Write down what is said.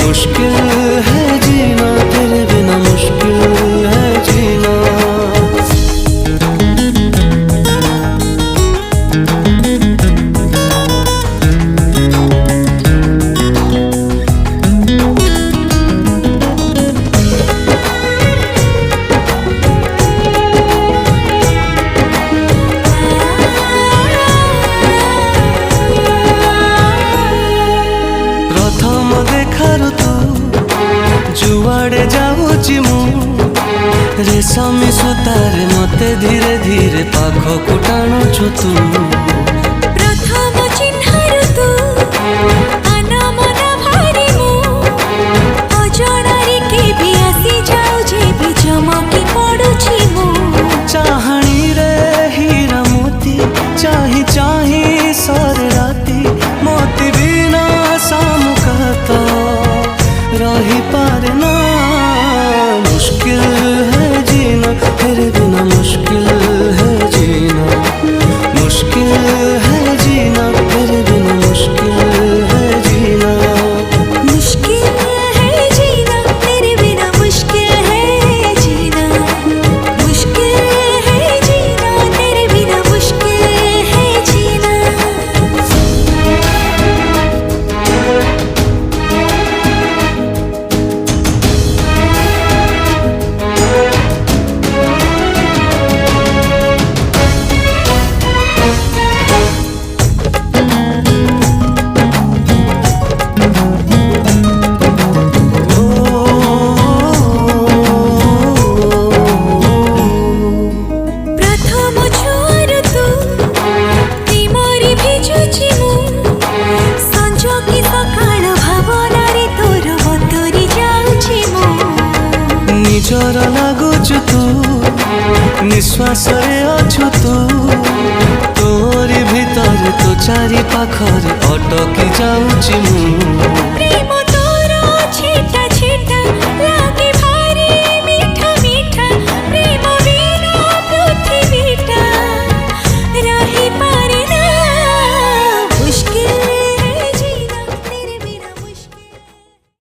मुश्किल है जीना तेरे बिना, मुश्किल है जीना। प्रथम देखार तू जुआड़े जाऊची मु रेशमी सूतारे मते धीरे धीरे पाखकु टाणुछु तू। प्रथम चिन्हार तू अनामना भारी मु अजणारे के भी आसी जाऊ जे भी चमकी पड़ुछि मु। चाहणी रे हीरा मोती चाही चाही सर राती मोती बिना सामुका तो रही पारे ना। मुश्किल है जीना तेरे बिना, मुश्किल है जीना, मुश्किल है जीना तेरे बिना, मुश्किल है जीना। मुश्किल है जीना तेरे बिना, मुश्किल है जीना, मुश्किल है जीना तेरे बिना, मुश्किल है जीना। प्रथम छुआर तू प्रेमरे भिजुछि मु संज कि सकाळ भावनारे तोर बतुरी जाउछि मु। निजर लागुछु तू निश्वास रे अछु तू तोरी भीतर तो चारि पाखरे अटकी जाउछि मु। प्रेम